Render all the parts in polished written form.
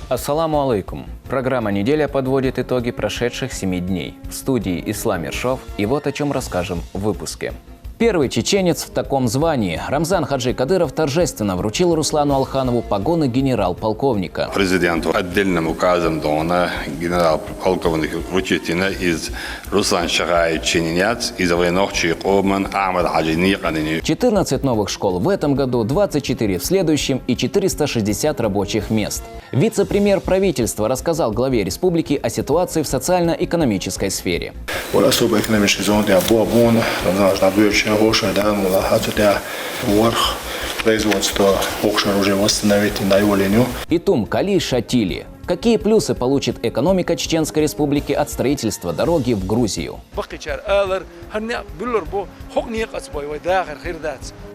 Ассаламу алейкум. Программа «Неделя» подводит итоги прошедших 7 дней. В студии Ислам Ершов, и вот о чем расскажем в выпуске. Первый чеченец в таком звании. Рамзан Хаджи Кадыров торжественно вручил Руслану Алханову погоны генерал-полковника. Президенту отдельным указом дона генерал-полковник вручительно из Руслан Шахаевич Чененец из военнохчи Обман Ахмад Аджини. 14 новых школ в этом году, 24 в следующем и 460 рабочих мест. Вице-премьер правительства рассказал главе республики о ситуации в социально-экономической сфере. Итум Кали Шатили. Какие плюсы получит экономика Чеченской Республики от строительства дороги в Грузию? В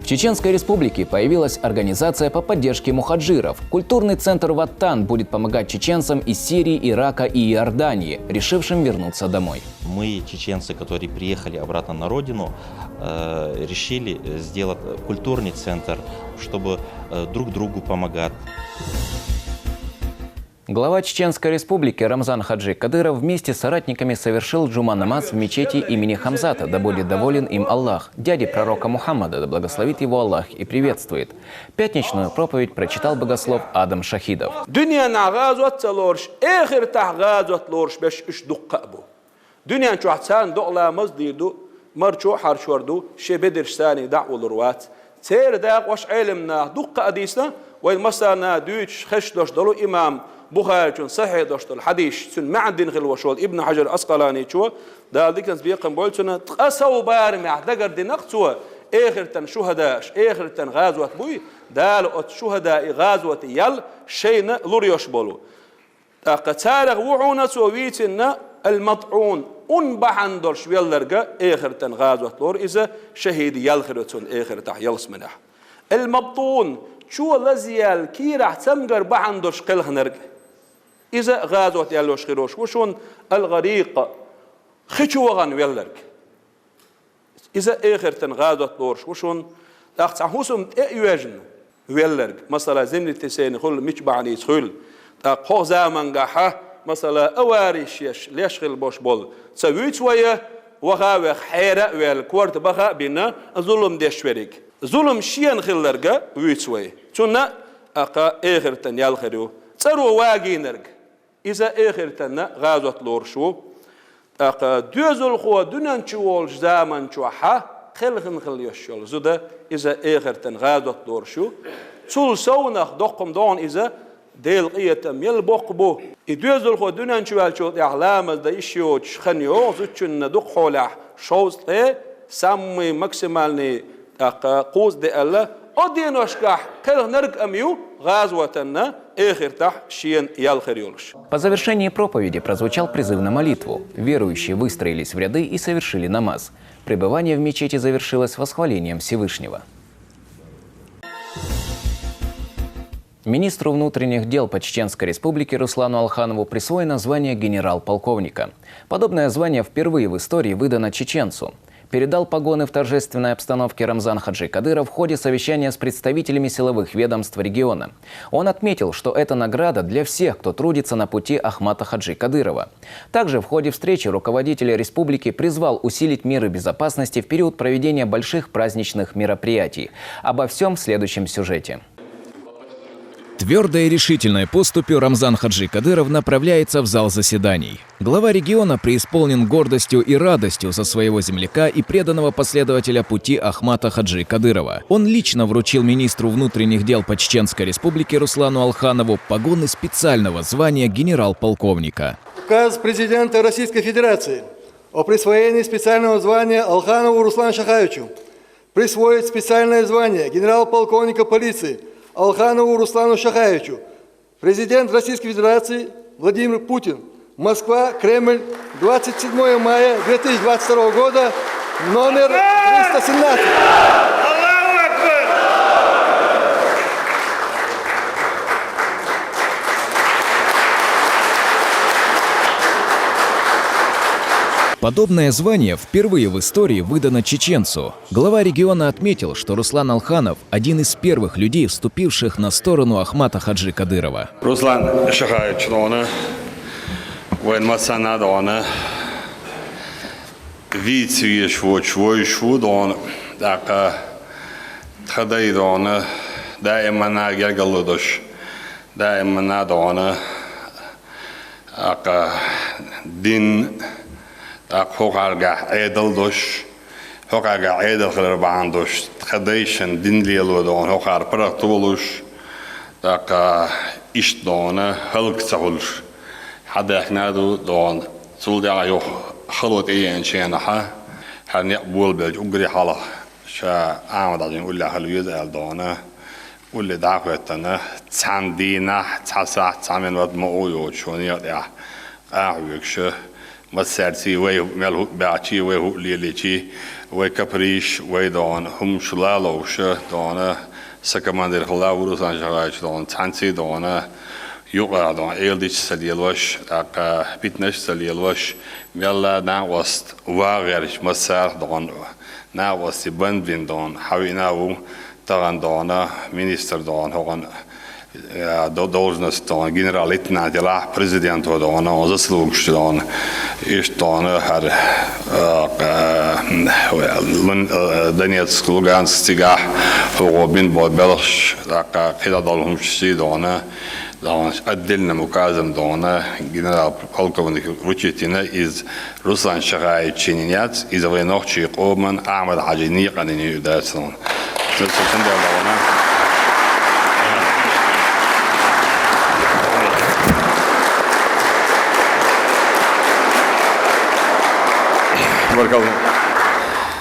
Чеченской Республике появилась организация по поддержке мухаджиров. Культурный центр Ваттан будет помогать чеченцам из Сирии, Ирака и Иордании, решившим вернуться домой. Мы, чеченцы, которые приехали обратно на родину, решили сделать культурный центр, чтобы друг другу помогать. Глава Чеченской Республики Рамзан Хаджи Кадыров вместе с соратниками совершил джума-намаз в мечети имени Хамзата, да будет доволен им Аллах, дяди пророка Мухаммада, да благословит его Аллах и приветствует. Пятничную проповедь прочитал богослов Адам Шахидов. بخاري صحيح دوشتل حديث سن معدن خل وشول ابن حجر أسقلاني شو دال ديكنز بيقم بولتنا تقسوا بارمع دقر دي نقصوا آخر تن شهداء آخر تن غازوة بوي دال أت شهداء غازوة يل شيء لوريوش بولو قتارغ وعونا سويتنا المطعون بحن دورش بيلرجا آخر تن غازوة لور إذا شهيد يلخرتون آخر تح يلسمنح المبطون شو لزيال كي راح تمجر بحن دورش قلهنرج إذا غازوة يلوش خيروش وشون الغريق خشوغان ويلرك إذا آخر تن غازوة لورش وشون أخت حوسم يوجن ويلرك مثلا زمن تسين خل مجبعني خل تقو زمان جحا مثلا أواريش ليش خل boş bol سويت ويا وغاوي حيرة والكورت بخا بينا ظلم دشوريك ظلم شيان خلرجا ويتسوي تنا أقا آخر تن يلخرو ترو واجينرج إذا آخر تنا غازوة لورشو أقا دوزل خو دنان شوال زمان شوحة خلخن خليشول زودا إذا آخر تن غازوة لورشو تول سونخ دقم دون إذا ديل قيتم يلبقبو دوزل خو دنان شوال شو إعلام دا إشيوش خنيو زوتشن دق حولح شوز سامي ماكسيمالني أقا قوز دي الله أدينوشكح خلخ نرق أميو غازوة آخر تح شين يالخريولش. По завершении проповеди прозвучал призыв на молитву. Верующие выстроились в ряды и совершили намаз. Пребывание в мечети завершилось восхвалением Всевышнего. Министру внутренних дел по Чеченской Республике Руслану Алханову присвоено звание генерал-полковника. Подобное звание впервые в истории выдано чеченцу. Передал погоны в торжественной обстановке Рамзан Хаджи Кадыров в ходе совещания с представителями силовых ведомств региона. Он отметил, что это награда для всех, кто трудится на пути Ахмата Хаджи Кадырова. Также в ходе встречи руководитель республики призвал усилить меры безопасности в период проведения больших праздничных мероприятий. Обо всем в следующем сюжете. Твердой и решительной поступью Рамзан Хаджи Кадыров направляется в зал заседаний. Глава региона преисполнен гордостью и радостью за своего земляка и преданного последователя пути Ахмата Хаджи Кадырова. Он лично вручил министру внутренних дел по Чеченской Республике Руслану Алханову погоны специального звания генерал-полковника. Указ президента Российской Федерации о присвоении специального звания Алханову Руслану Шахаевичу. Присвоить специальное звание генерал-полковника полиции Алханову Руслану Шахаевичу. Президент Российской Федерации Владимир Путин. Москва, Кремль, 27 мая 2022 года, номер 317. Подобное звание впервые в истории выдано чеченцу. Глава региона отметил, что Руслан Алханов – один из первых людей, вступивших на сторону Ахмата Хаджи Кадырова. Руслан Шахаевич, военмасана, вицвишвочвойшву, Хадай, даймана гергалудош, даймана, дин, Hogarga Edeldosh, Hogarga Edelgerbandosh, Tradition, Dinlielodon, Hogar Paratolush, Daka Ishdona, Hulksahulsh, Hadaknadu, Don, Suldayo, Halot Ian Chenaha, Harnet Woolbed, Ugri Hala, Sha Amadin Ulla Halud Eldona, Ulla Dakwetana, Tsandina, Tassa, Tamin wat Moyo, Chonia, Ahwiksha. مسارتي وي ملو بعتي وي هو ليلتي وي كبريش وي دون هم شلالوش دون سكماندر خلا ورسان شرايش دون تانسي دون يقع دون إيلديش سليلوش أك بيتنش سليلوش ملا ناوست واغرش مسار دون ناوست بندين دون حويناو تغن دون مينستر دون هون должность генерал-лейтенант дела президента он заслужил что har Донецк, Луганск стига Рубин Белш когда должен сидеть отдельным указом генерал-полковник Ручетина из Руслан Шахаевич Чининец из военных Обман Ахмад Хаджи Кадыров Дацлон.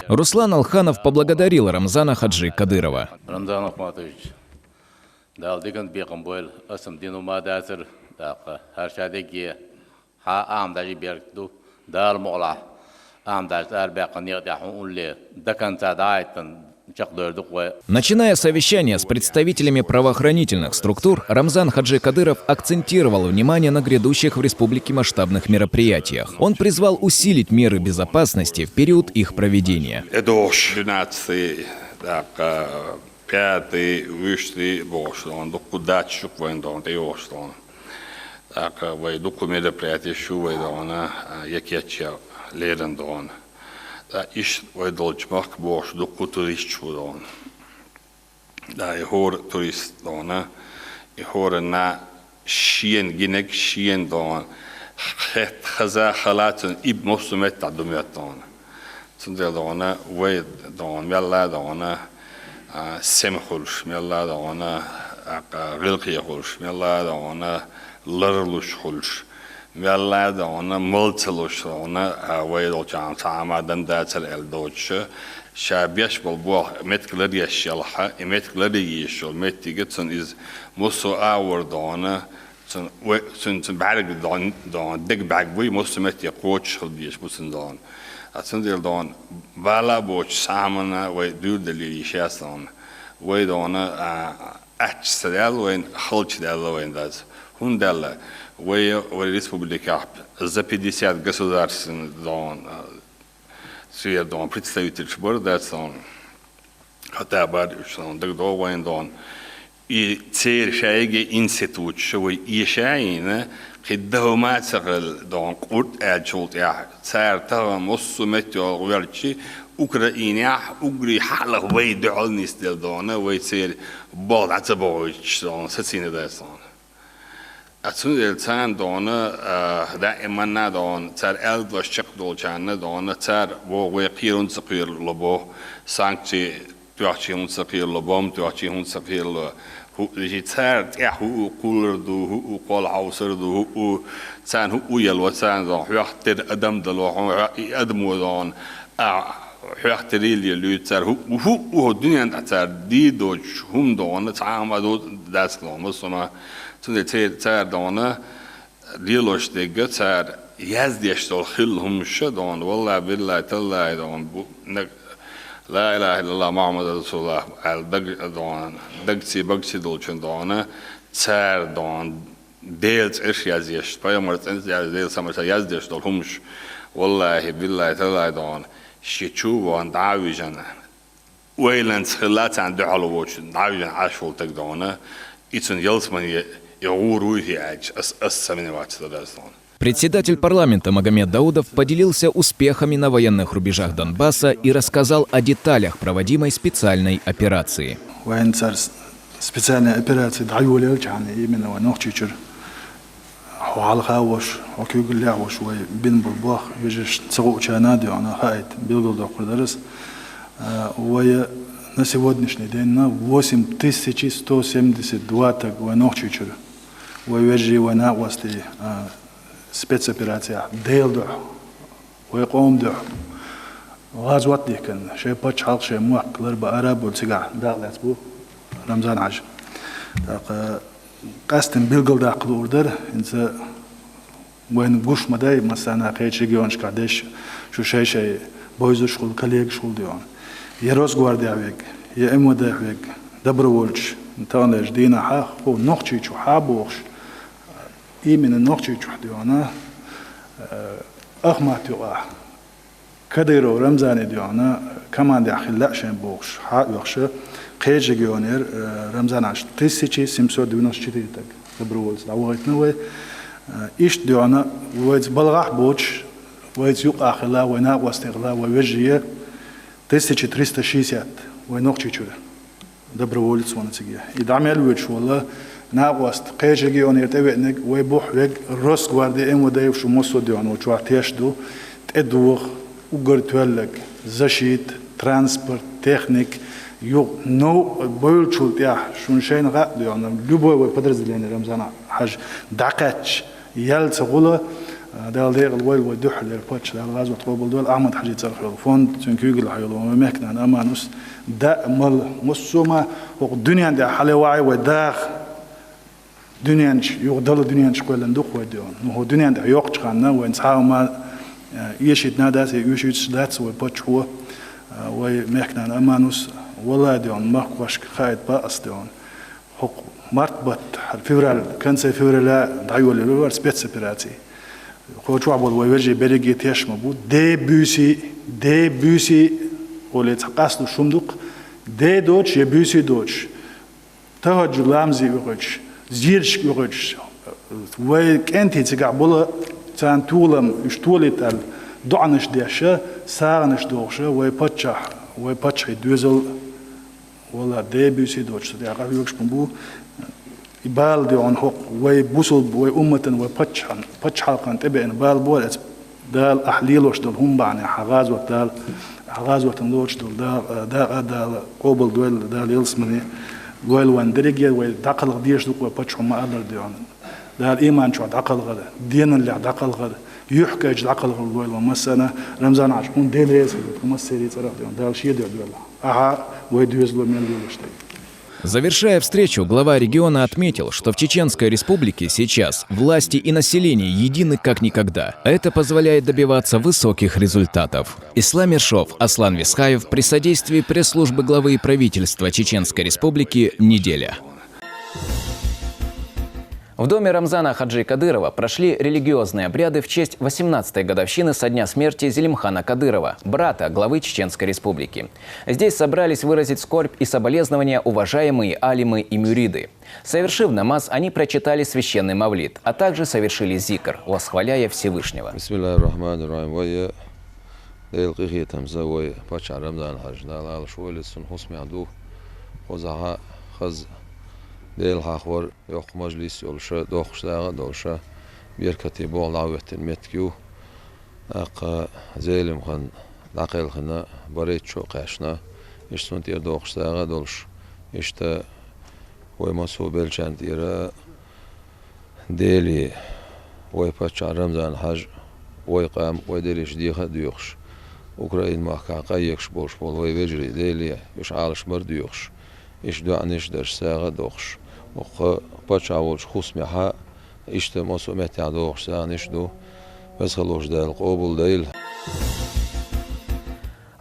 Руслан Алханов поблагодарил Рамзана Хаджи Кадырова. Рамзан Ахматович, далдиган бекамбойл асам динума дасер харшадеги ха амдажи берду дал мола амдаж арбекан ядахун улле дакан цадайтан. Начиная совещание с представителями правоохранительных структур, Рамзан Хаджи Кадыров акцентировал внимание на грядущих в республике масштабных мероприятиях. Он призвал усилить меры безопасности в период их проведения. Иш вайдолчмах бош до турист чудон. Да и хор турист дона, и хор на шиен гинек шиен дон. Хет хаза халатун иб мосумет тадумет дон. Цундел дона вай дон мелла дона семхулш мелла дона гилкиhulш мелла дона ларлуш хулш. ملا دانا ملتلوش دانا ويدل جان تعامل دنداتل الدوتش شابيش بالبوه متكلر يشلها متكلر يشل متيجتن إز مصو أور دانا سن بعرق دان دق بعقوي مصو مت يقوتش خلبيش مصن دان أتندل دان بالا بوش سامنا ويدود اللي يشاس دان ويدانا أتشتدل وين خلش دل وين داز هندلا в республиках за 50 государств представитель Бордатсон, хотя бы Дагдовайн, и цель шайги институт, что и шайна, когда мы сагал курт аджулт я царь там муссуметё уверчи Украине угри халах вейдолни стил дона вейцель болдатабойч сацины дасон. Atsun elsan dona دائما ندان تر eld و شق دولچانه دانه تر و قیرون سقیر لبو سانچی توچیون سقیر لبام توچیون سقیر هو تر هو قولر دو هو قال عوسر دو هو سان هو يلو سان دان حيختر ادم دلو ادم ودان حيختر يلو تر هو الدنيا تر دي دوش هم دان تعامل دستلام مسما تون تر دانه دیلوش دیگه تر یزدیش دل خیل همشه دان والله بالله تلا دان لا اله الا الله محمد رسول الله دان دگسی بگسی دلچن دانه تر دان دیلت اش یزدیش پیامرد انس یزدیش سمش یزدیش دل همش والله بالله تلاقي دون شيشوا عند عاوجنا ويلن خلات عند علوش عاوجنا عاشول تقدونه إتن يلتمن يغوروا في عج أسمين وقت تدرسون. Председатель парламента Магомед Даудов поделился успехами на военных рубежах Донбасса и рассказал о деталях проводимой специальной операции. специальная операция дайволел чаны именно нохчичер халхауш окюглявош вай бинбулбах вижеш цоучана диана хайт билгол курдарс вай на сегодняшний день на 8172 так вай нохчичер вай вежи вай на власти спецоперация дейлдо вай комдо غازوات ديكن شيء بتش حلق شيء موك لربا أراب والسجع داغلت بو رمضان عج قاستن بيلقل داق الأوردر إنسا وين قوش مداي مثلا قيتش جيونش قديش شو شيء بويزو شغل كليك شغل ديون يروس غوارديا ويك يا إمو ده ويك دبر وولش نتانج دينا حا هو نقشي شو حابوش إيمن النقشي شو ديونا أخمات يقع كديرو رمزاني ديونا كمان دي أخلاق شين بوخش حق يخش قيج جيونير رمزان عش تيسيشي سيمسور ديوناش شتيتك دبرولز دعوغيتنا وي إيش ديونا ويز بلغح بوش ويز يقع أخلاق ويناق واستغلاق ويوجيه تيسيشي 360 وينوخشي شوره دبرولز ونسيجيه يدعم يلويش والله ناقوست قيج جيونير تبعنك ويبوح ويك الرس غواردي إم ودايف شو موسو ديونا وشوار تيشدو تدوخ وقرتولك زشيت ترانسبورت تكنيك يو نو بولشول تاع شون شين غا يعني لوبو وبدرز لين رمزان حاج دقاتش يال تقول دال دير الويل ودح للباتش دال غاز وطوبل دول احمد حاجي تصرف فون تنكيغل حيلو مكنا انا نص دا مال مسوما الدنيا دا حلا واعي وداخ دنيا يقدر الدنيا شكون ندوق وديون هو الدنيا دا يوقتنا وين صاوما يشيد ناداس يشيد داتس وباتشوا ومكنا امانوس والله ديون ما قواش خايد باس ديون حق مرتبط فيفرال كان سي فيفرال دايول لور سبيتس اوبراتي خوچوا بول ويجي بريجي تيش مبو دي بيسي ولت قاصلو شومدوق دي دوتش يبيسي دوتش تهج لامزي وغش زيرش وغش وي كانتي تيغا بولا تان تولم اشتوليتال دعنش ديشه سارنش دوشه وي باتش دوزل ولا ديبيسي دوتش دي عقل يوكش بمبو يبال دي عن حق وي بوصل وي أمة وي باتش حلقان تبعن بال بولت دال أحليلوش دول هم بعني حغاز وتدال حغاز وتندوش دول دال قوبل دول دال يلسمني قويل وان دريجي وي داقل غديش دوك وي باتش هم أدر دي عن دال إيمان شو داقل غدا دين اللي داقل غدا يحكي داقل غدا قويل ومسنا رمزان عشقون دين ريس ومسيري صراحة دال شيء دول أها وي دوزلو من دولش Завершая встречу, глава региона отметил, что в Чеченской Республике сейчас власти и население едины как никогда. Это позволяет добиваться высоких результатов. Ислам Ершов, Аслан Висхаев при содействии пресс-службы главы правительства Чеченской Республики «Неделя». В доме Рамзана Хаджи Кадырова прошли религиозные обряды в честь 18-й годовщины со дня смерти Зелимхана Кадырова, брата главы Чеченской Республики. Здесь собрались выразить скорбь и соболезнования уважаемые алимы и мюриды. Совершив намаз, они прочитали священный мавлид, а также совершили зикр, восхваляя Всевышнего. ديل حاخور يوق مجلس يولشا دوخشتاغا دولشا بيركتي بول عويت المتكيو اق زيلم خن داقيل خنا بريت شو قاشنا اشتون تير دوخشتاغا دولش اشتا ويمسو بلشان تيرا ديلي ويباتش رمضان حج ويقام ويديليش ديخا ديوخش اوكراين ماكا قايكش بولش بول ويجري ديلي يش عالش مر ديوخش ايش دو عنيش درش ساغا دوخش وخ باتشاولش خصمها اشت مسومت دوخش ساغا نيش دو بس خلوش دال قوبل ديل.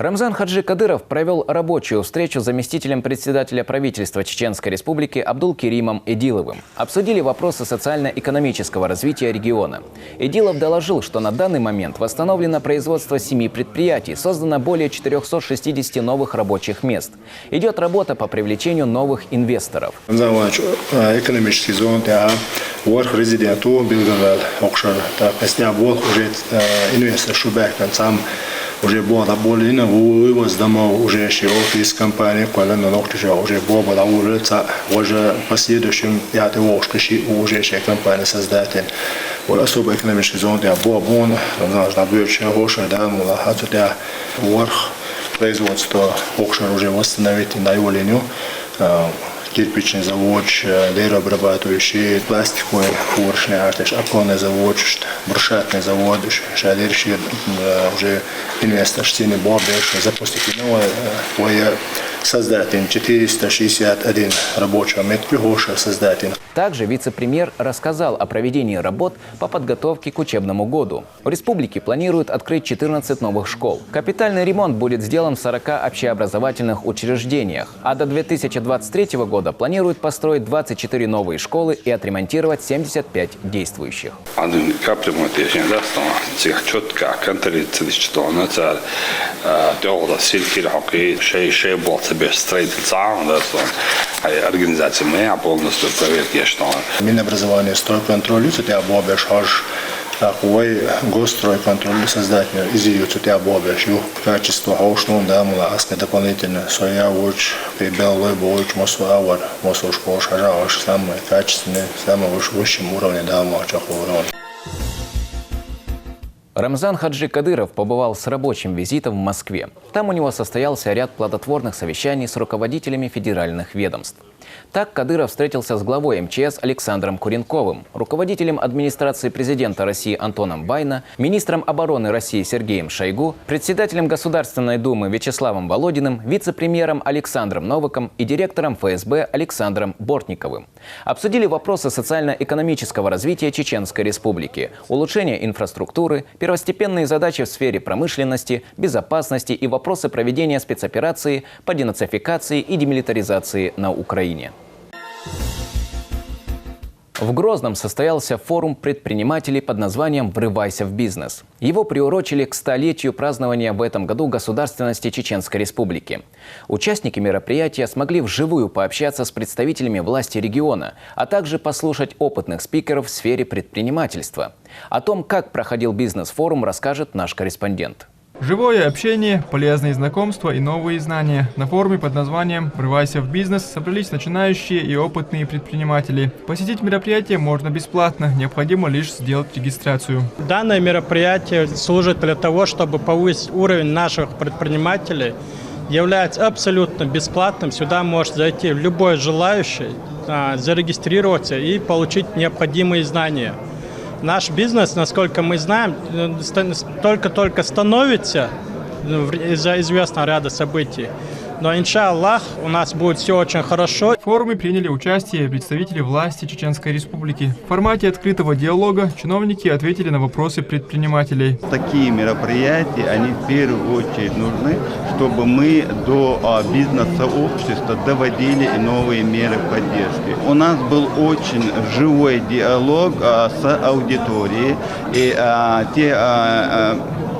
Рамзан Хаджи Кадыров провел рабочую встречу с заместителем председателя правительства Чеченской Республики Абдулкеримом Эдиловым. Обсудили вопросы социально-экономического развития региона. Эдилов доложил, что на данный момент восстановлено производство 7 предприятий, создано более 460 новых рабочих мест. Идет работа по привлечению новых инвесторов. Экономический зон, वर्ख резиденту Белгород, Окшар, песня был уже инвестор Шубек, там уже было более вывоз домов, уже еще офис компании, колено ногтища, уже было улица, уже последующим 5 волшки уже еще компания создатель. Особо экономический зон, был бон, на бирже Окшар, да, мула, отсюда верх производства Окшар уже восстановить на его линию. Кирпичный завод, деревообрабатывающий, пластиковый поршни, оконный завод, брусчатный завод, шалерший, уже инвестор Штины Бобеш, запустили новое создатель 461 рабочего метра, создатель. Также вице-премьер рассказал о проведении работ по подготовке к учебному году. В республике планируют открыть 14 новых школ. Капитальный ремонт будет сделан в 40 общеобразовательных учреждениях, а до 2023 года планируют построить 24 новые школы и отремонтировать 75 действующих. Минобразование, стройконтроль, это Бобеш, такой госстройконтроль создатель из ее это Бобеш, качество хаушного дамла, аска дополнительно, соя уч, прибелой боуч, мосуавар, мосушко, шажауш, самый качественный, самый высшем уровне дамла, чахурон. Рамзан Хаджи Кадыров побывал с рабочим визитом в Москве. Там у него состоялся ряд плодотворных совещаний с руководителями федеральных ведомств. Так Кадыров встретился с главой МЧС Александром Куренковым, руководителем администрации президента России Антоном Байна, министром обороны России Сергеем Шойгу, председателем Государственной Думы Вячеславом Володиным, вице-премьером Александром Новаком и директором ФСБ Александром Бортниковым. Обсудили вопросы социально-экономического развития Чеченской Республики, улучшения инфраструктуры, первостепенные задачи в сфере промышленности, безопасности и вопросы проведения спецоперации по денацификации и демилитаризации на Украине. В Грозном состоялся форум предпринимателей под названием «Врывайся в бизнес». Его приурочили к 100-летию празднования в этом году государственности Чеченской Республики. Участники мероприятия смогли вживую пообщаться с представителями власти региона, а также послушать опытных спикеров в сфере предпринимательства. О том, как проходил бизнес-форум, расскажет наш корреспондент. Живое общение, полезные знакомства и новые знания. На форуме под названием «Врывайся в бизнес» собрались начинающие и опытные предприниматели. Посетить мероприятие можно бесплатно, необходимо лишь сделать регистрацию. Данное мероприятие служит для того, чтобы повысить уровень наших предпринимателей. Является абсолютно бесплатным. Сюда может зайти любой желающий, зарегистрироваться и получить необходимые знания. Наш бизнес, насколько мы знаем, только-только становится из-за известного ряда событий. Но, иншаллах, у нас будет все очень хорошо. В форуме приняли участие представители власти Чеченской Республики. В формате открытого диалога чиновники ответили на вопросы предпринимателей. Такие мероприятия, они в первую очередь нужны, чтобы мы до бизнес-сообщества доводили новые меры поддержки. У нас был очень живой диалог с аудиторией, и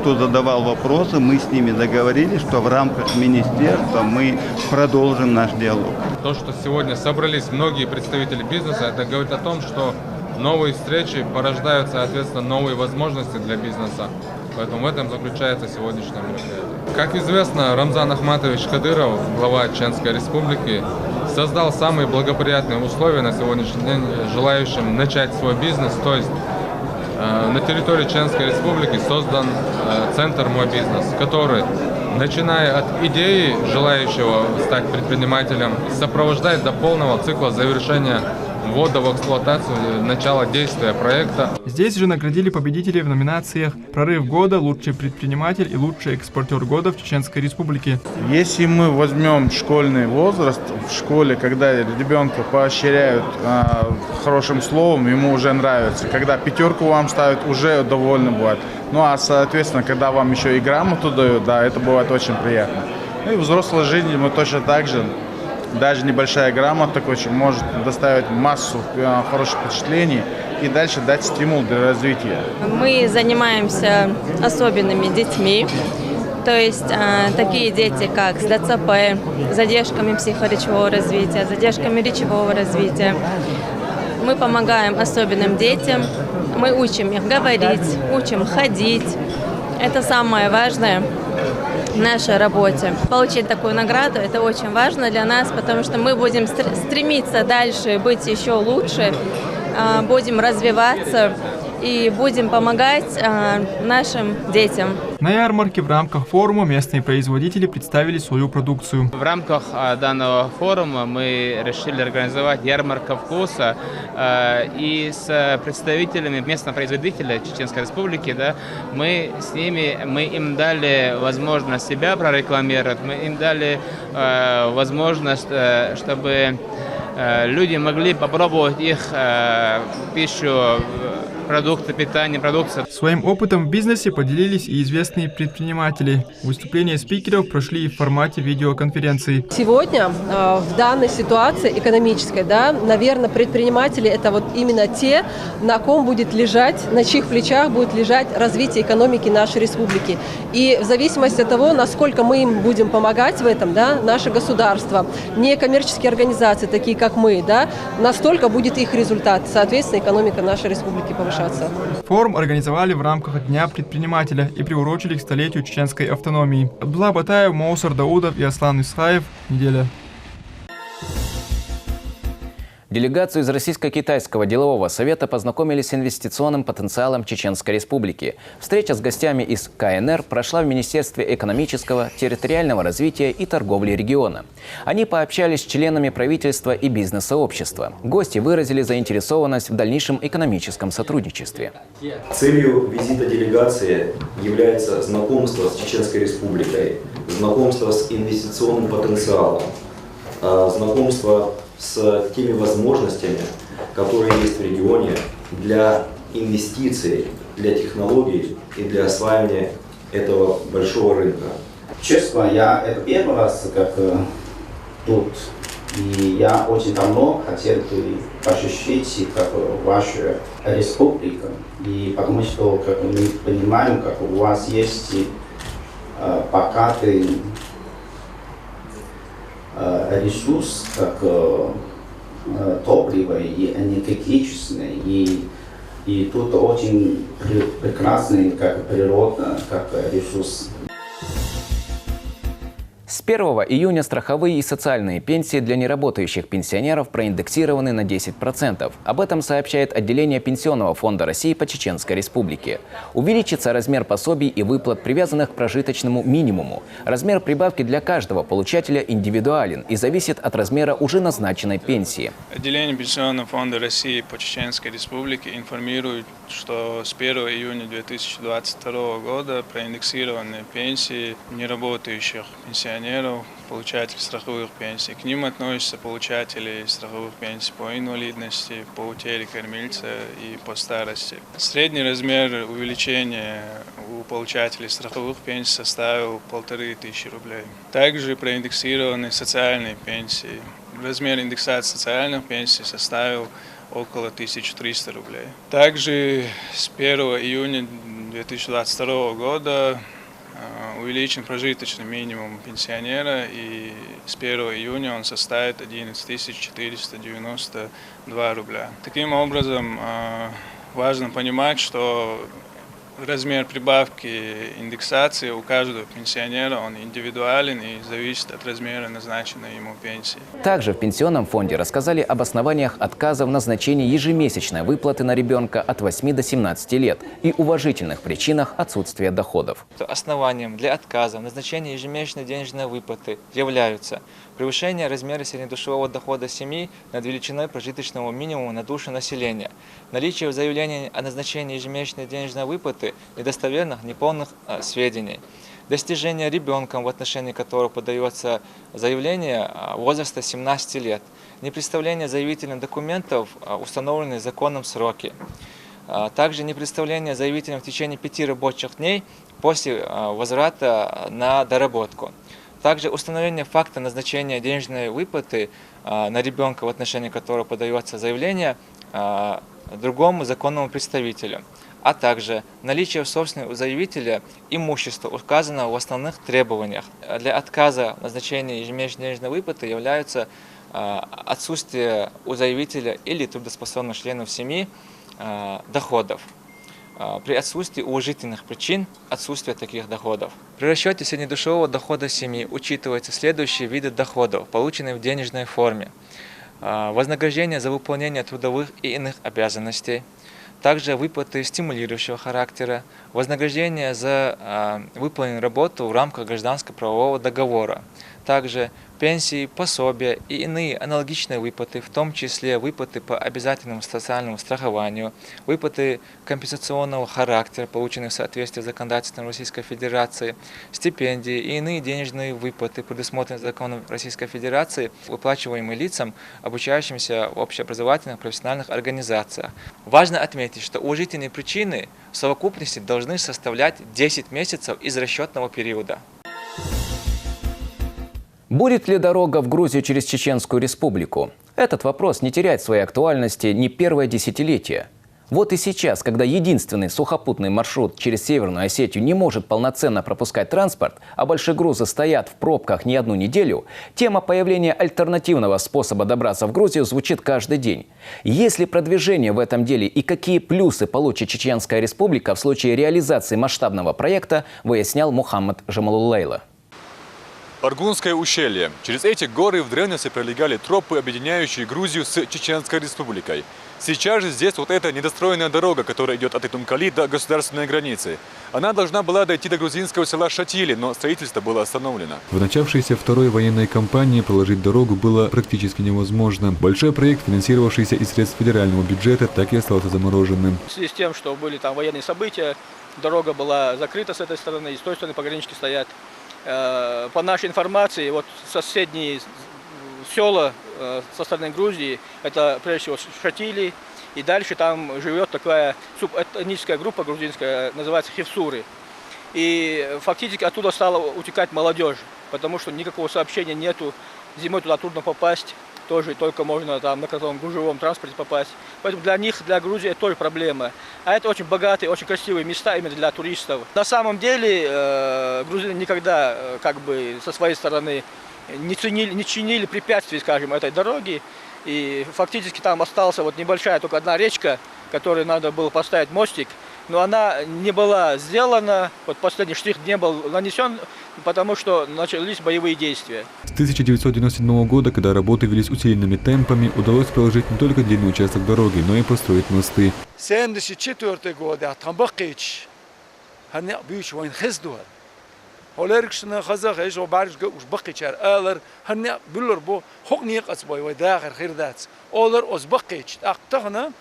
кто задавал вопросы, мы с ними договорились, что в рамках министерства мы продолжим наш диалог. То, что сегодня собрались многие представители бизнеса, это говорит о том, что новые встречи порождают, соответственно, новые возможности для бизнеса. Поэтому в этом заключается сегодняшнее мероприятие. Как известно, Рамзан Ахматович Кадыров, глава Чеченской Республики, создал самые благоприятные условия на сегодняшний день желающим начать свой бизнес, то есть на территории Чеченской Республики создан центр «Мой бизнес», который, начиная от идеи желающего стать предпринимателем, сопровождает до полного цикла завершения ввода в эксплуатацию, начала действия проекта. Здесь же наградили победителей в номинациях «Прорыв года», «Лучший предприниматель» и «Лучший экспортер года» в Чеченской Республике. Если мы возьмем школьный возраст, в школе, когда ребенка поощряют хорошим словом, ему уже нравится. Когда пятерку вам ставят, уже довольны бывает. Ну а соответственно, когда вам еще и грамоту дают, да, это бывает очень приятно. Ну и в взрослой жизни мы точно так же. Даже небольшая грамота очень может доставить массу хороших впечатлений и дальше дать стимул для развития. Мы занимаемся особенными детьми, то есть такие дети, как с ДЦП, задержками психоречевого развития, задержками речевого развития. Мы помогаем особенным детям, мы учим их говорить, учим ходить. Это самое важное в нашей работе. Получить такую награду – это очень важно для нас, потому что мы будем стремиться дальше быть еще лучше, будем развиваться и будем помогать нашим детям. На ярмарке в рамках форума местные производители представили свою продукцию. В рамках данного форума мы решили организовать ярмарку вкуса и с представителями местного производителя Чеченской Республики, да, мы им дали возможность себя прорекламировать, мы им дали возможность, чтобы люди могли попробовать их пищу, продукты питания, продукцию. Своим опытом в бизнесе поделились и известные предприниматели. Выступления спикеров прошли в формате видеоконференции. Сегодня в данной ситуации экономической, да, наверное, предприниматели – это вот именно те, на ком будет лежать, на чьих плечах будет лежать развитие экономики нашей республики. И в зависимости от того, насколько мы им будем помогать в этом, да, наше государство, некоммерческие организации, такие как мы, да, настолько будет их результат. Соответственно, экономика нашей республики повышаться. Форум организовали в рамках Дня предпринимателя и приурочили к столетию чеченской автономии. Абдулла Батаев, Моусар Даудов и Аслан Исхаев. Неделя. Делегацию из Российско-Китайского делового совета познакомили с инвестиционным потенциалом Чеченской Республики. Встреча с гостями из КНР прошла в Министерстве экономического, территориального развития и торговли региона. Они пообщались с членами правительства и бизнес-сообщества. Гости выразили заинтересованность в дальнейшем экономическом сотрудничестве. Целью визита делегации является знакомство с Чеченской Республикой, знакомство с инвестиционным потенциалом, знакомство с теми возможностями, которые есть в регионе для инвестиций, для технологий и для осваивания этого большого рынка. Честно, это первый раз как тут, и я очень давно хотел бы посещать вашу республику, и потому что как мы понимаем, как у вас есть богатый ресурс, как топливо и энергетический, и тут очень прекрасный как природа, как ресурс. С 1 июня страховые и социальные пенсии для неработающих пенсионеров проиндексированы на 10%. Об этом сообщает отделение Пенсионного фонда России по Чеченской Республике. Увеличится размер пособий и выплат, привязанных к прожиточному минимуму. Размер прибавки для каждого получателя индивидуален и зависит от размера уже назначенной пенсии. Отделение Пенсионного фонда России по Чеченской Республике информирует, что с 1 июня 2022 года проиндексированы пенсии неработающих пенсионеров, получателей страховых пенсий. К ним относятся получатели страховых пенсий по инвалидности, по утере кормильца и по старости. Средний размер увеличения у получателей страховых пенсий составил 1500 рублей. Также проиндексированы социальные пенсии. Размер индексации социальных пенсий составил около 1300 рублей. Также с 1 июня 2022 года увеличен прожиточный минимум пенсионера, и с 1 июня он составит 11 492 рубля. Таким образом, важно понимать, что Размер прибавки индексации у каждого пенсионера, он индивидуален и зависит от размера назначенной ему пенсии. Также в Пенсионном фонде рассказали об основаниях отказа в назначении ежемесячной выплаты на ребенка от 8 до 17 лет и уважительных причинах отсутствия доходов. Основанием для отказа в назначении ежемесячной денежной выплаты являются превышение размера среднедушевого дохода семьи над величиной прожиточного минимума на душу населения, наличие в заявлении о назначении ежемесячной денежной выплаты недостоверных, неполных сведений, достижение ребенком, в отношении которого подается заявление возраста 17 лет, непредставление заявителям документов, установленные законом сроки, также непредставление заявителям в течение 5 рабочих дней после возврата на доработку. Также установление факта назначения денежной выплаты на ребенка, в отношении которого подается заявление, другому законному представителю, а также наличие в собственности у заявителя имущества, указанного в основных требованиях. Для отказа в назначении ежемесячной денежной выплаты являются отсутствие у заявителя или трудоспособных членов семьи доходов. При отсутствии уважительных причин отсутствия таких доходов. При расчете среднедушевого дохода семьи учитываются следующие виды доходов, полученные в денежной форме. Вознаграждение за выполнение трудовых и иных обязанностей, также выплаты стимулирующего характера, вознаграждение за выполненную работу в рамках гражданско-правового договора, также пенсии, пособия и иные аналогичные выплаты, в том числе выплаты по обязательному социальному страхованию, выплаты компенсационного характера, полученные в соответствии с законодательством Российской Федерации, стипендии и иные денежные выплаты, предусмотренные законом Российской Федерации, выплачиваемые лицам, обучающимся в общеобразовательных профессиональных организациях. Важно отметить, что уважительные причины в совокупности должны составлять 10 месяцев из расчетного периода. Будет ли дорога в Грузию через Чеченскую Республику? Этот вопрос не теряет своей актуальности не первое десятилетие. Вот и сейчас, когда единственный сухопутный маршрут через Северную Осетию не может полноценно пропускать транспорт, а большие грузы стоят в пробках не одну неделю, тема появления альтернативного способа добраться в Грузию звучит каждый день. Есть ли продвижение в этом деле и какие плюсы получит Чеченская Республика в случае реализации масштабного проекта, выяснял Мухаммад Жамалуллейла. Аргунское ущелье. Через эти горы в древности пролегали тропы, объединяющие Грузию с Чеченской Республикой. Сейчас же здесь вот эта недостроенная дорога, которая идет от Итумкали до государственной границы. Она должна была дойти до грузинского села Шатили, но строительство было остановлено. В начавшейся второй военной кампании проложить дорогу было практически невозможно. Большой проект, финансировавшийся из средств федерального бюджета, так и остался замороженным. В связи с тем, что были там военные события, дорога была закрыта с этой стороны, и с той стороны пограничники стоят. По нашей информации, вот соседние села со стороны Грузии, это прежде всего Шатили, и дальше там живет такая субэтническая группа грузинская, называется Хевсуры. И фактически оттуда стала утекать молодежь, потому что никакого сообщения нету, зимой туда трудно попасть, тоже только можно там на каком гужевом транспорте попасть. Поэтому для них, для Грузии это тоже проблема. А это очень богатые, очень красивые места именно для туристов. На самом деле грузины никогда как бы со своей стороны не чинили препятствий, скажем, этой дороги. И фактически там осталась вот небольшая только одна речка, которой надо было поставить мостик. Но она не была сделана, вот последний штрих не был нанесен, потому что начались боевые действия. С 1997 года, когда работы велись усиленными темпами, удалось проложить не только длинный участок дороги, но и построить мосты. 1974 год, Атамбакич, они бьют войн хездуар. Олеркшна Казахеш, Обаржга, Узбакичар, Алер, они бюллербо, хогник отбой, вайдахер хирдац. Олер Узбакич, актахна,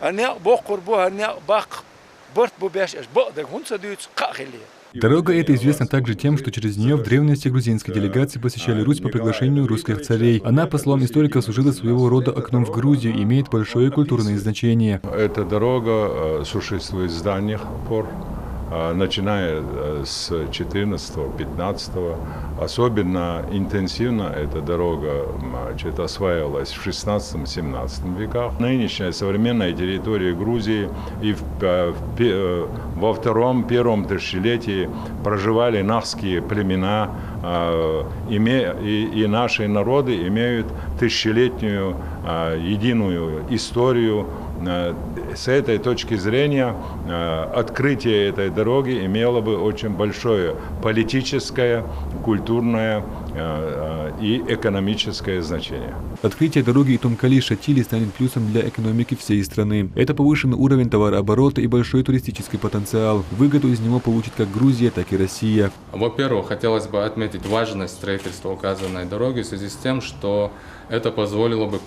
они бокурбо, они бак. Дорога эта известна также тем, что через нее в древности грузинские делегации посещали Русь по приглашению русских царей. Она, по словам историков, служила своего рода окном в Грузию и имеет большое культурное значение. Эта дорога существует с давних пор, начиная с 14-15. Особенно интенсивно эта дорога осваивалась в 16-17 веках. Нынешняя современная территория Грузии и во втором-первом тысячелетии проживали нахские племена, и наши народы имеют тысячелетнюю единую историю, с этой точки зрения открытие этой дороги имело бы очень большое политическое, культурное и экономическое значение. Открытие дороги Итум-Кали-Шатили станет плюсом для экономики всей страны. Это повышенный уровень товарооборота и большой туристический потенциал. Выгоду из него получит как Грузия, так и Россия. Во-первых, хотелось бы отметить важность строительства указанной дороги в связи с тем, что это позволило бы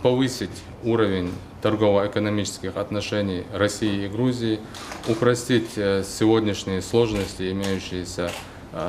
повысить уровень торгово-экономических отношений России и Грузии, упростить сегодняшние сложности, имеющиеся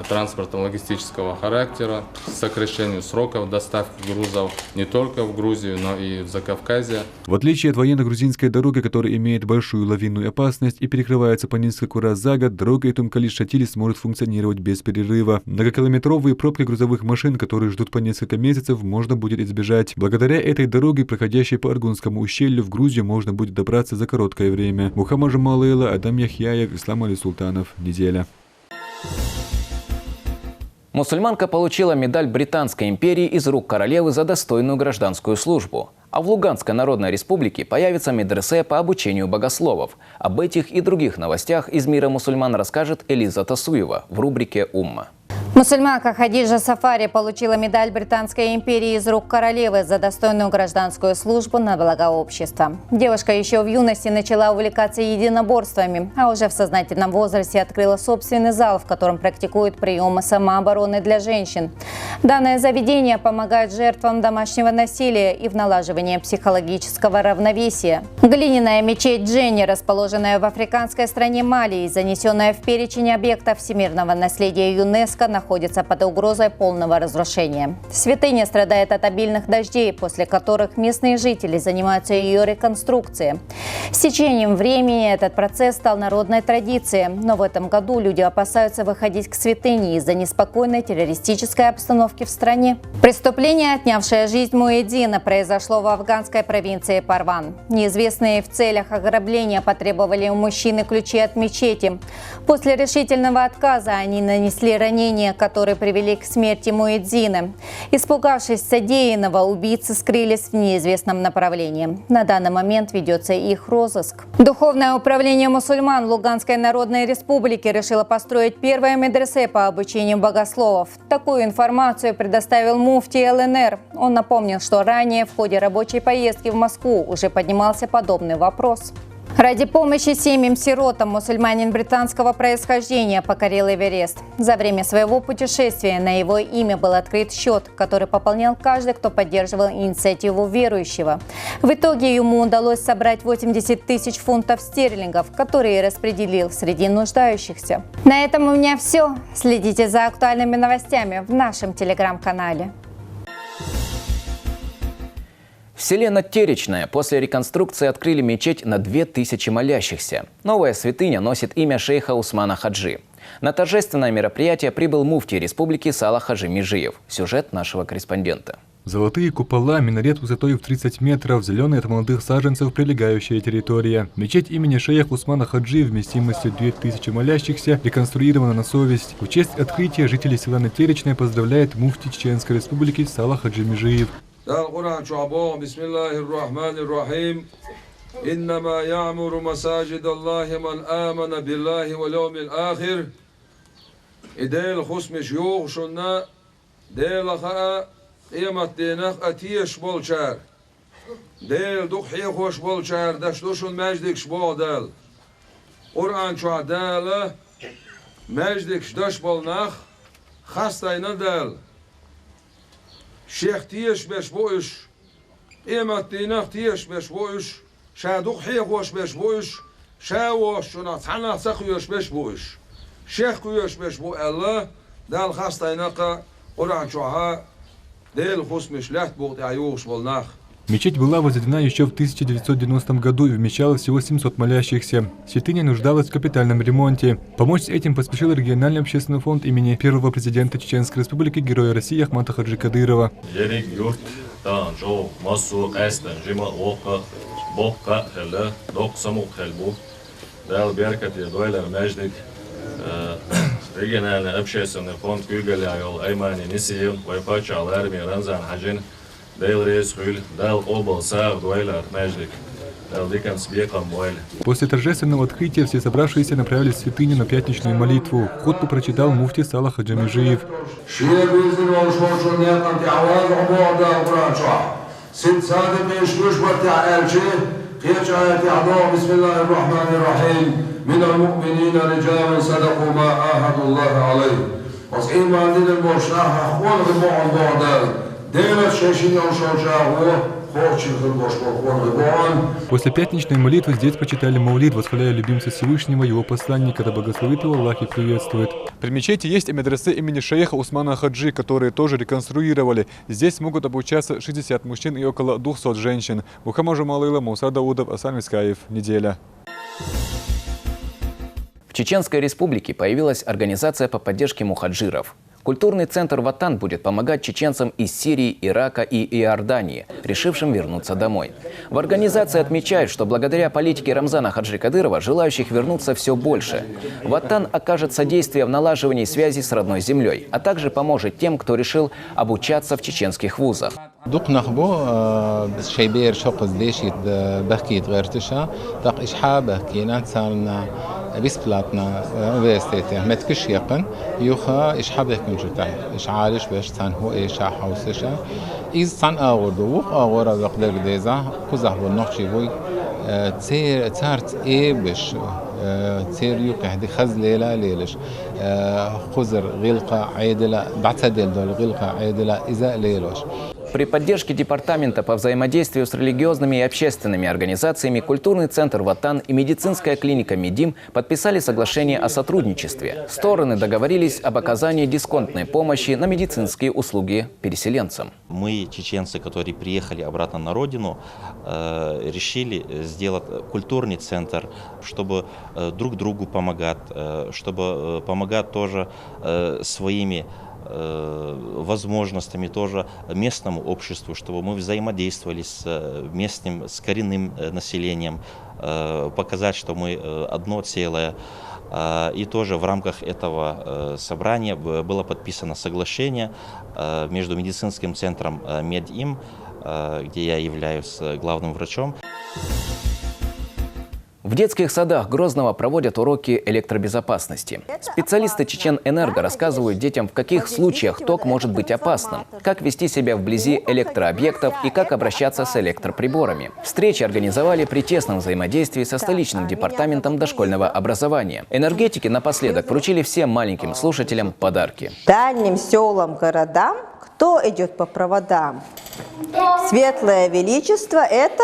транспортно-логистического характера, сокращению сроков доставки грузов не только в Грузию, но и в Закавказье. В отличие от военно-грузинской дороги, которая имеет большую лавинную опасность и перекрывается по несколько раз за год, дорога Итум-Кали-Шатили сможет функционировать без перерыва. Многокилометровые пробки грузовых машин, которые ждут по несколько месяцев, можно будет избежать. Благодаря этой дороге, проходящей по Аргунскому ущелью, в Грузию можно будет добраться за короткое время. Мухаммад Жамалейла, Адам Яхьяев, Ислам Али Султанов. Неделя. Мусульманка получила медаль Британской империи из рук королевы за достойную гражданскую службу. А в Луганской Народной Республике появится медресе по обучению богословов. Об этих и других новостях из мира мусульман расскажет Элиза Тасуева в рубрике «Умма». Мусульманка Хадиджа Сафари получила медаль Британской империи из рук королевы за достойную гражданскую службу на благо общества. Девушка еще в юности начала увлекаться единоборствами, а уже в сознательном возрасте открыла собственный зал, в котором практикует приемы самообороны для женщин. Данное заведение помогает жертвам домашнего насилия и в налаживании психологического равновесия. Глиняная мечеть Дженни, расположенная в африканской стране Мали и занесенная в перечень объектов всемирного наследия ЮНЕСКО, находится под угрозой полного разрушения. Святыня страдает от обильных дождей, после которых местные жители занимаются ее реконструкцией. С течением времени этот процесс стал народной традицией, но в этом году люди опасаются выходить к святыне из-за неспокойной террористической обстановки в стране. Преступление, отнявшее жизнь Муэддина, произошло в афганской провинции Парван. Неизвестные в целях ограбления потребовали у мужчины ключи от мечети. После решительного отказа они нанесли ранения, которые привели к смерти Муэддина. Испугавшись содеянного, убийцы скрылись в неизвестном направлении. На данный момент ведется их розыск. Духовное управление мусульман Луганской Народной Республики решило построить первое медресе по обучению богословов. Такую информацию предоставил муфти ЛНР. Он напомнил, что ранее в ходе рабочей поездки в Москву уже поднимался подобный вопрос. Ради помощи семьям-сиротам мусульманин британского происхождения покорил Эверест. За время своего путешествия на его имя был открыт счет, который пополнял каждый, кто поддерживал инициативу верующего. В итоге ему удалось собрать 80 тысяч фунтов стерлингов, которые распределил среди нуждающихся. На этом у меня все. Следите за актуальными новостями в нашем телеграм-канале. В селе Надтеречное после реконструкции открыли мечеть на 2000 молящихся. Новая святыня носит имя шейха Усмана Хаджи. На торжественное мероприятие прибыл муфтий республики Салах Хаджи Межиев. Сюжет нашего корреспондента. Золотые купола, минарет высотой в 30 метров, зеленые от молодых саженцев прилегающая территория. Мечеть имени шейха Усмана Хаджи вместимостью 2000 молящихся реконструирована на совесть. В честь открытия жители села Надтеречное поздравляет муфтий Чеченской республики Салах Хаджи Межиев. القرآن شعبه بسم الله الرحمن الرحيم إنما يعمر مساجد الله من آمن بالله واليوم الآخر إديل خصم شيوخ شنا ديل خاء قيمة دينخ أتيش بولشار ديل دخحي خوش بولشار دشتوشن مجدك شبو دل قرآن شعدال مجدك شدش بولنخ خستين دل شيخ تيش بش بوش إيمت دينخ تيش بش بوش شادوخ حيخوش بش بوش شاوش شنا تحنا سخيوش بش بوش شيخ كيوش بش بو الله دال خاستينقا قرآن شوها ديل خصمش لحت بوغت عيوش والنخ. Мечеть была возведена еще в 1990 году и вмещала всего 700 молящихся. Святыня нуждалась в капитальном ремонте. Помочь с этим поспешил региональный общественный фонд имени первого президента Чеченской республики, героя России Ахмата Хаджи Кадырова. Региональный общественный фонд Кюгаляйол Аймани Нисиев Вайпачал Армии Рамзан Хаджин Дейл Рейс Хюль Дал Обал Сав Дуэлар Мэждик После торжественного открытия все собравшиеся направились в святыню на пятничную молитву. Хотбу прочитал муфти Салах Хаджамижиев. После пятничной молитвы здесь почитали маулид, восхваляя любимца Всевышнего, его посланника, да благословит его Аллах и приветствует. При мечети есть и медресе имени шейха Усмана Хаджи, которые тоже реконструировали. Здесь могут обучаться 60 мужчин и около 200 женщин. Мухаммад Жумалыла, Муса Даудов, Асан Мискаев. Неделя. В Чеченской Республике появилась организация по поддержке мухаджиров. Культурный центр «Ватан» будет помогать чеченцам из Сирии, Ирака и Иордании, решившим вернуться домой. В организации отмечают, что благодаря политике Рамзана Хаджи Кадырова желающих вернуться все больше. «Ватан» окажет содействие в налаживании связи с родной землей, а также поможет тем, кто решил обучаться в чеченских вузах. بسبلاتنا ويستيته متكش يقن يوخا إش حبه كنجتاي إش عارش باش تان هو إيش حوسشة إذ تان أغردو أغرا بقدر ديزا كوزه بالنقشي بوي تارت إيه بش تير يوك هدي خز ليلة ليلش خزر غلقة عيدلة بعتدل دول غلقة عيدلة إذا ليلوش. При поддержке Департамента по взаимодействию с религиозными и общественными организациями Культурный центр «Ватан» и медицинская клиника «Медим» подписали соглашение о сотрудничестве. Стороны договорились об оказании дисконтной помощи на медицинские услуги переселенцам. Мы, чеченцы, которые приехали обратно на родину, решили сделать культурный центр, чтобы друг другу помогать, чтобы помогать тоже своими возможностями тоже местному обществу, чтобы мы взаимодействовали с местным, с коренным населением, показать, что мы одно целое. И тоже в рамках этого собрания было подписано соглашение между медицинским центром «Медим», где я являюсь главным врачом. В детских садах Грозного проводят уроки электробезопасности. Специалисты Чеченэнерго рассказывают детям, в каких случаях ток может быть опасным, как вести себя вблизи электрообъектов и как обращаться с электроприборами. Встречи организовали при тесном взаимодействии со столичным департаментом дошкольного образования. Энергетики напоследок вручили всем маленьким слушателям подарки. Дальним селам, городам кто идет по проводам? Светлое Величество – это?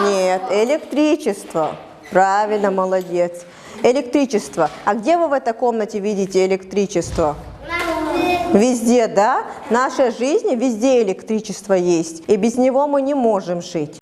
Нет, электричество. Правильно, молодец. Электричество. А где вы в этой комнате видите электричество? Везде, да? В нашей жизни везде электричество есть. И без него мы не можем жить.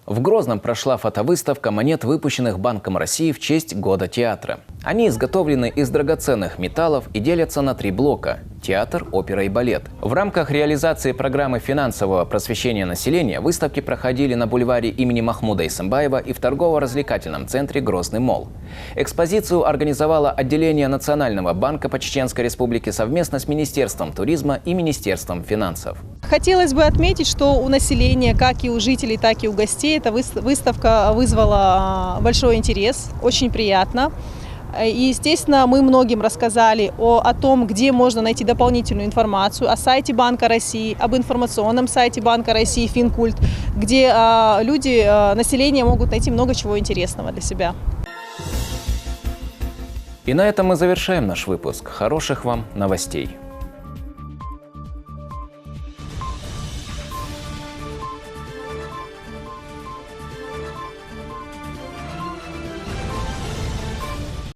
В Грозном прошла фотовыставка монет, выпущенных Банком России в честь Года театра. Они изготовлены из драгоценных металлов и делятся на 3 блока – театр, опера и балет. В рамках реализации программы финансового просвещения населения выставки проходили на бульваре имени Махмуда Исымбаева и в торгово-развлекательном центре «Грозный молл». Экспозицию организовало отделение Национального банка по Чеченской Республике совместно с Министерством туризма и Министерством финансов. Хотелось бы отметить, что у населения, как и у жителей, так и у гостей, эта выставка вызвала большой интерес, очень приятно. И, естественно, мы многим рассказали о том, где можно найти дополнительную информацию, о сайте Банка России, об информационном сайте Банка России «Финкульт», где люди, население могут найти много чего интересного для себя. И на этом мы завершаем наш выпуск. Хороших вам новостей!